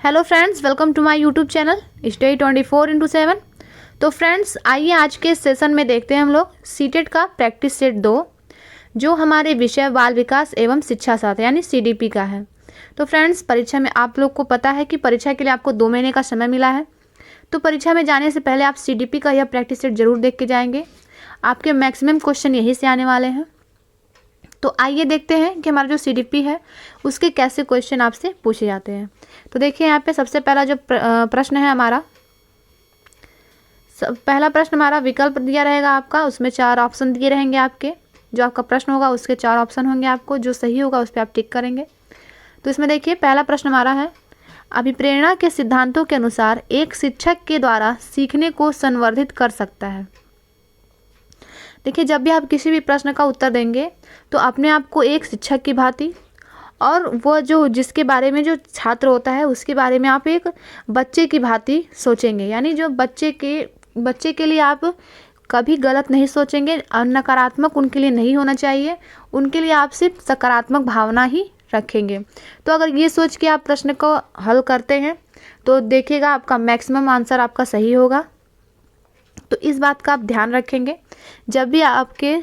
Hello friends, welcome to my YouTube channel study 24/7। तो friends, आइए आज के सेशन में देखते हैं हम लोग सीटेट का प्रैक्टिस सेट 2 जो हमारे विषय बाल विकास एवं शिक्षा शास्त्र यानी सीडीपी का है। तो फ्रेंड्स, परीक्षा में आप लोग को पता है कि परीक्षा के लिए आपको 2 महीने का समय मिला है। तो परीक्षा में जाने से पहले आप सीडीपी का यह प्रैक्टिस सेट जरूर देख के जाएंगे। आपके मैक्सिमम क्वेश्चन यहीं से आने वाले हैं। तो आइए देखते हैं कि हमारा जो सीडीपी है उसके कैसे क्वेश्चन आपसे पूछे जाते हैं। तो देखिए यहाँ पे सबसे पहला जो प्रश्न है हमारा, पहला प्रश्न हमारा विकल्प दिया रहेगा आपका, उसमें 4 ऑप्शन दिए रहेंगे आपके। जो आपका प्रश्न होगा उसके 4 ऑप्शन होंगे, आपको जो सही होगा उस पर आप टिक करेंगे। तो इसमें देखिए पहला प्रश्न हमारा है, अभिप्रेरणा के सिद्धांतों के अनुसार एक शिक्षक के द्वारा सीखने को संवर्धित कर सकता है। देखिए, जब भी आप किसी भी प्रश्न का उत्तर देंगे तो अपने आप को एक शिक्षक की भांति और वो जो जिसके बारे में जो छात्र होता है उसके बारे में आप एक बच्चे की भांति सोचेंगे। यानी जो बच्चे के लिए आप कभी गलत नहीं सोचेंगे, नकारात्मक उनके लिए नहीं होना चाहिए, उनके लिए आप सिर्फ सकारात्मक भावना ही रखेंगे। तो अगर ये सोच के आप प्रश्न को हल करते हैं तो देखिएगा आपका मैक्सिमम आंसर आपका सही होगा। तो इस बात का आप ध्यान रखेंगे। जब भी आपके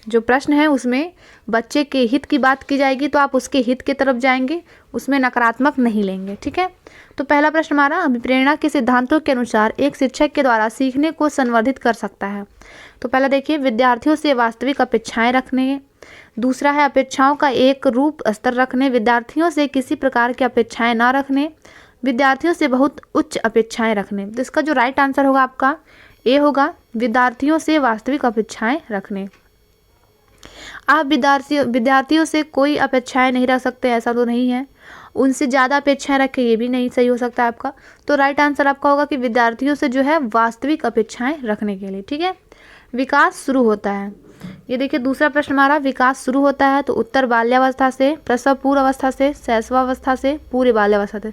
जो प्रश्न है उसमें बच्चे के हित की बात की जाएगी तो आप उसके हित की तरफ जाएंगे, उसमें नकारात्मक नहीं लेंगे। ठीक है। तो पहला प्रश्न हमारा, अभिप्रेरणा के सिद्धांतों के अनुसार एक शिक्षक के द्वारा सीखने को संवर्धित कर सकता है। तो पहला देखिए, विद्यार्थियों से वास्तविक अपेक्षाएं रखने। दूसरा है अपेक्षाओं का एक रूप स्तर रखने, विद्यार्थियों से किसी प्रकार की अपेक्षाएं ना रखने, विद्यार्थियों से बहुत उच्च अपेक्षाएं रखने। तो इसका जो राइट आंसर होगा आपका ए होगा, विद्यार्थियों से वास्तविक अपेक्षाएं रखने। आप विद्यार्थियों से कोई अपेक्षाएं नहीं रख सकते, ऐसा तो नहीं है। उनसे ज़्यादा अपेक्षाएं रखें, ये भी नहीं सही हो सकता आपका। तो राइट आंसर आपका होगा कि विद्यार्थियों से जो है वास्तविक अपेक्षाएं रखने के लिए। ठीक है। विकास शुरू होता है, ये देखिए दूसरा प्रश्न हमारा, विकास शुरू होता है तो उत्तर बाल्यावस्था से, प्रसव पूर्व अवस्था से, शैशवावस्था से, पूरी बाल्यावस्था से।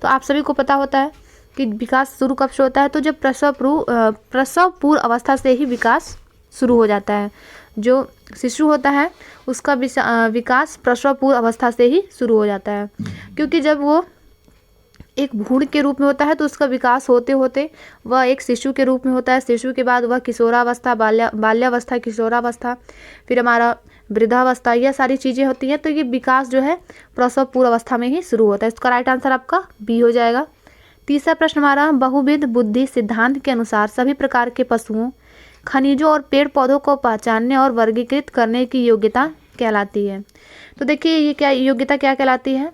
तो आप सभी को पता होता है कि विकास शुरू कब से होता है, तो जब प्रसव पूर्व अवस्था से ही विकास शुरू हो जाता है। जो शिशु होता है उसका विकास प्रसव पूर्व अवस्था से ही शुरू हो जाता है, क्योंकि जब वो एक भ्रूण के रूप में होता है तो उसका विकास होते होते वह एक शिशु के रूप में होता है। शिशु के बाद वह किशोरावस्था, बाल्यावस्था, किशोरावस्था, फिर हमारा वृद्धावस्था, यह सारी चीज़ें होती हैं। तो ये विकास जो है प्रसव पूर्व अवस्था में ही शुरू होता है। इसका राइट आंसर आपका बी हो जाएगा। तीसरा प्रश्न हमारा, बहुविध बुद्धि सिद्धांत के अनुसार सभी प्रकार के पशुओं, खनिजों और पेड़ पौधों को पहचानने और वर्गीकृत करने की योग्यता कहलाती है। तो देखिए ये क्या योग्यता क्या कहलाती है,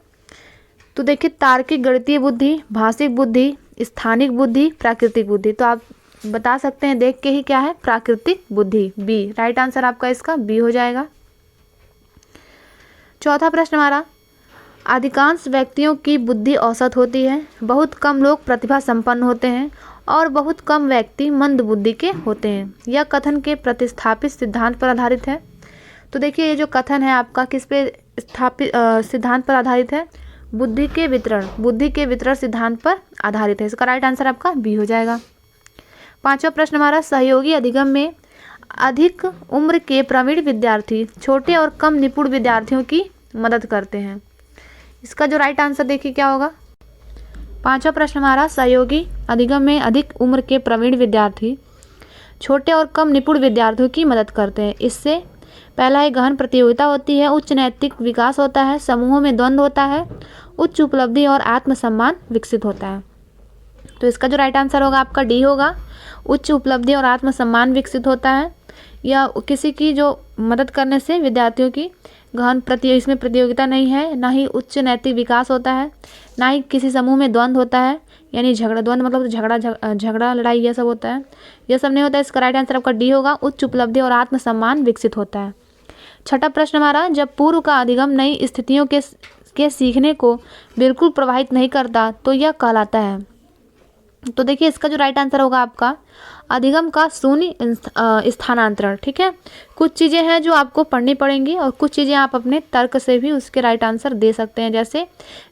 तो देखिए तार्किक गणितीय बुद्धि, भाषिक बुद्धि, स्थानिक बुद्धि, प्राकृतिक बुद्धि। तो आप बता सकते हैं देख के ही क्या है, प्राकृतिक बुद्धि, बी। राइट आंसर आपका इसका बी हो जाएगा। चौथा प्रश्न हमारा, अधिकांश व्यक्तियों की बुद्धि औसत होती है, बहुत कम लोग प्रतिभा संपन्न होते हैं और बहुत कम व्यक्ति मंद बुद्धि के होते हैं। यह कथन के प्रतिस्थापित सिद्धांत पर आधारित है। तो देखिए ये जो कथन है आपका किस पे स्थापित सिद्धांत पर आधारित है, बुद्धि के वितरण सिद्धांत पर आधारित है। इसका राइट आंसर आपका बी हो जाएगा। पांचवा प्रश्न हमारा, सहयोगी अधिगम में अधिक उम्र के प्रवीण विद्यार्थी छोटे और कम निपुण विद्यार्थियों की मदद करते हैं। इसका जो राइट आंसर देखिए क्या होगा, पांचवा प्रश्न हमारा, सहयोगी अधिगम में अधिक उम्र के प्रवीण विद्यार्थी छोटे और कम निपुण विद्यार्थियों की मदद करते हैं। इससे पहला है गहन प्रतियोगिता होती है, उच्च नैतिक विकास होता है, समूहों में द्वंद्व होता है, उच्च उपलब्धि और आत्मसम्मान विकसित होता है। तो इसका जो राइट आंसर होगा आपका डी होगा, उच्च उपलब्धि और आत्मसम्मान विकसित होता है। या किसी की जो मदद करने से विद्यार्थियों की गहन इसमें प्रतियोगिता नहीं है, ना ही उच्च नैतिक विकास होता है, ना ही किसी समूह में द्वंद्व होता है, यानी द्वंद्व मतलब झगड़ा लड़ाई यह सब होता है, यह सब नहीं होता है। इसका राइट आंसर आपका डी होगा, उच्च उपलब्धि और आत्मसम्मान विकसित होता है। छठा प्रश्न हमारा, जब पूर्व का अधिगम नई स्थितियों के सीखने को बिल्कुल प्रभावित नहीं करता तो यह कहलाता है। तो देखिए इसका जो राइट आंसर होगा आपका अधिगम का शून्य स्थानांतरण। ठीक है, कुछ चीज़ें हैं जो आपको पढ़नी पड़ेंगी और कुछ चीज़ें आप अपने तर्क से भी उसके राइट आंसर दे सकते हैं। जैसे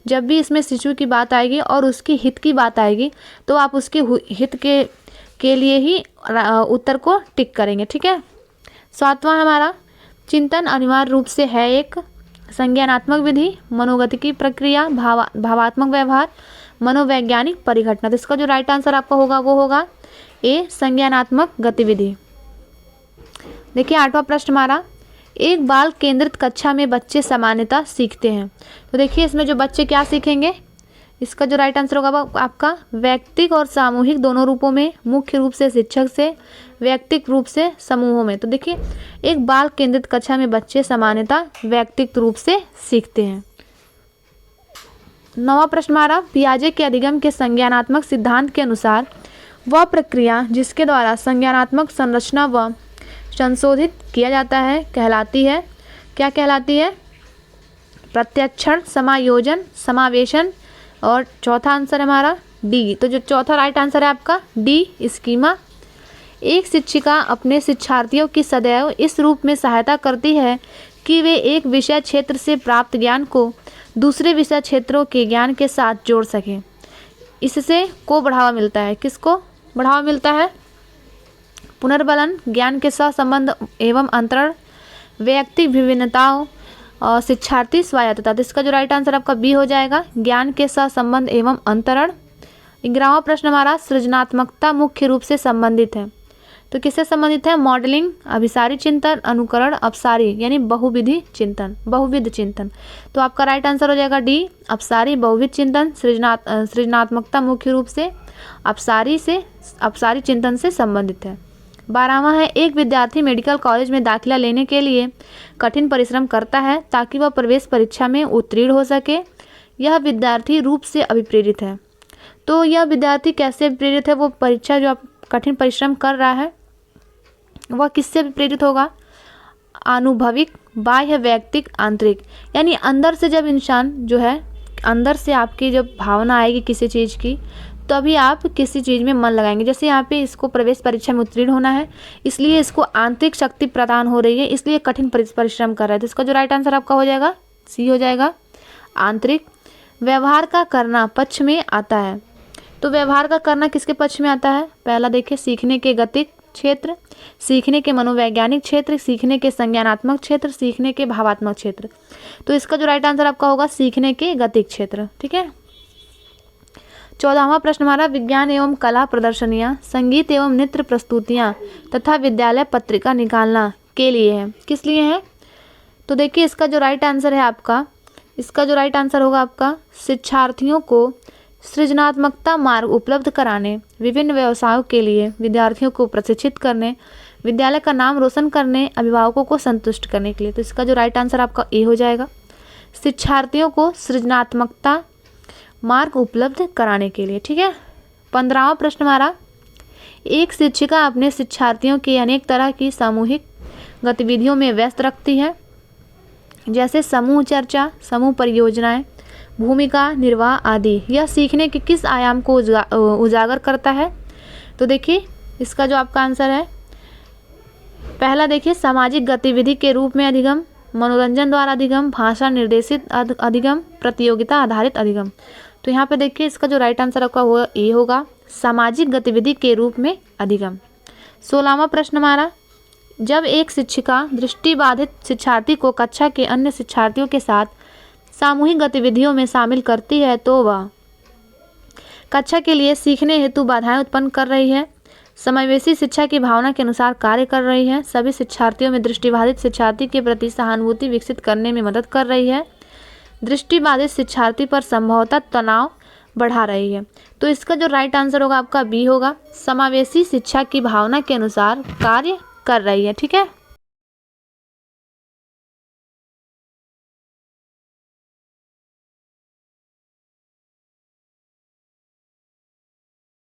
जब भी इसमें शिशु की बात आएगी और उसके हित की बात आएगी तो आप उसके हित के लिए ही उत्तर को टिक करेंगे। ठीक है। सातवां हमारा, चिंतन अनिवार्य रूप से है एक संज्ञानात्मक विधि, मनोगतिकी प्रक्रिया, भावात्मक व्यवहार, मनोवैज्ञानिक परिघटना। तो इसका जो राइट आंसर आपका होगा वो होगा ए, संज्ञानात्मक गतिविधि। देखिए 8वां प्रश्न हमारा, एक बाल केंद्रित कक्षा में बच्चे सामान्यतः सीखते हैं। तो देखिए इसमें जो बच्चे क्या सीखेंगे, इसका जो राइट आंसर होगा आपका वैयक्तिक और सामूहिक दोनों रूपों में, मुख्य रूप से शिक्षक से, वैयक्तिक रूप से समूहों में। तो देखिए एक बाल केंद्रित कक्षा में बच्चे सामान्यतः वैयक्तिक रूप से सीखते हैं। 9वां प्रश्न हमारा, पियाजे के अधिगम के संज्ञानात्मक सिद्धांत के अनुसार वह प्रक्रिया जिसके द्वारा संज्ञानात्मक संरचना व संशोधित किया जाता है कहलाती है, क्या कहलाती है? प्रत्यक्षण, समायोजन, समावेशन, और चौथा आंसर हमारा डी। तो जो चौथा राइट आंसर है आपका डी, स्कीमा। एक शिक्षिका अपने शिक्षार्थियों की सदैव इस रूप में सहायता करती है कि वे एक विषय क्षेत्र से प्राप्त ज्ञान को दूसरे विषय क्षेत्रों के ज्ञान के साथ जोड़ सकें। इससे को बढ़ावा मिलता है, किसको बढ़ावा मिलता है? पुनर्बलन, ज्ञान के सहसंबंध एवं अंतरण, वैयक्तिक विभिन्नताओं और शिक्षार्थी स्वायत्तता। तो इसका जो राइट आंसर आपका बी हो जाएगा, ज्ञान के सहसंबंध एवं अंतरण। 11वां प्रश्न हमारा, सृजनात्मकता मुख्य रूप से संबंधित है। तो किससे संबंधित है? मॉडलिंग, अभिसारी चिंतन, अनुकरण, अपसारी यानी बहुविधि चिंतन, बहुविध चिंतन। तो आपका राइट आंसर हो जाएगा डी, अपसारी बहुविध चिंतन। सृजनात्मकता मुख्य रूप से अपसारी चिंतन से संबंधित है। 12वां है, एक विद्यार्थी मेडिकल कॉलेज में दाखिला लेने के लिए कठिन परिश्रम करता है ताकि वह प्रवेश परीक्षा में उत्तीर्ण हो सके। यह विद्यार्थी रूप से अभिप्रेरित है। तो यह विद्यार्थी कैसे अभिप्रेरित है? वो परीक्षा जो आप कठिन परिश्रम कर रहा है वह किससे प्रेरित होगा? आनुभविक, बाह्य, वैयक्तिक, आंतरिक। यानी अंदर से जब इंसान जो है, अंदर से आपकी जब भावना आएगी किसी चीज़ की, तभी आप किसी चीज़ में मन लगाएंगे। जैसे यहाँ पे इसको प्रवेश परीक्षा में उत्तीर्ण होना है, इसलिए इसको आंतरिक शक्ति प्रदान हो रही है, इसलिए कठिन परिश्रम कर रहा है। तो इसका जो राइट आंसर आपका हो जाएगा सी हो जाएगा, आंतरिक। व्यवहार का करना पक्ष में आता है। तो व्यवहार का करना किसके पक्ष में आता है? पहला देखिए, सीखने के गतिक क्षेत्र, सीखने के मनोवैज्ञानिक क्षेत्र, सीखने के संज्ञानात्मक क्षेत्र, सीखने के भावात्मक क्षेत्र। तो इसका जो राइट आंसर आपका होगा सीखने के गतिक क्षेत्र। ठीक है। 14वां प्रश्न हमारा, विज्ञान एवं कला प्रदर्शनियाँ, संगीत एवं नृत्य प्रस्तुतियाँ तथा विद्यालय पत्रिका निकालना के लिए है। किस लिए है? तो देखिए इसका जो राइट आंसर है आपका, इसका जो राइट आंसर होगा आपका, शिक्षार्थियों को सृजनात्मकता मार्ग उपलब्ध कराने, विभिन्न व्यवसायों के लिए विद्यार्थियों को प्रशिक्षित करने, विद्यालय का नाम रोशन करने, अभिभावकों को संतुष्ट करने के लिए। तो इसका जो राइट आंसर आपका ए हो जाएगा, शिक्षार्थियों को सृजनात्मकता मार्ग उपलब्ध कराने के लिए। ठीक है। 15वां प्रश्न हमारा, एक शिक्षिका अपने शिक्षार्थियों की अनेक तरह की सामूहिक गतिविधियों में व्यस्त रखती है, जैसे समूह चर्चा, समूह परियोजनाएं, भूमिका निर्वाह आदि। यह सीखने के किस आयाम को उजागर करता है? तो देखिए इसका जो आपका आंसर है, पहला देखिए, सामाजिक गतिविधि के रूप में अधिगम, मनोरंजन द्वारा अधिगम, भाषा निर्देशित अधिगम, प्रतियोगिता आधारित अधिगम। तो यहाँ पे देखिए इसका जो राइट आंसर आपका होगा ए होगा, सामाजिक गतिविधि के रूप में अधिगम। 16वां प्रश्न हमारा, जब एक शिक्षिका दृष्टिबाधित शिक्षार्थी को कक्षा के अन्य शिक्षार्थियों के साथ सामूहिक गतिविधियों में शामिल करती है तो वह कक्षा के लिए सीखने हेतु बाधाएं उत्पन्न कर रही है, समावेशी शिक्षा की भावना के अनुसार कार्य कर रही है, सभी शिक्षार्थियों में दृष्टिबाधित शिक्षार्थी के प्रति सहानुभूति विकसित करने में मदद कर रही है, दृष्टिबाधित शिक्षार्थी पर संभवतः तनाव बढ़ा रही है। तो इसका जो राइट आंसर होगा आपका बी होगा, समावेशी शिक्षा की भावना के अनुसार कार्य कर रही है। ठीक है।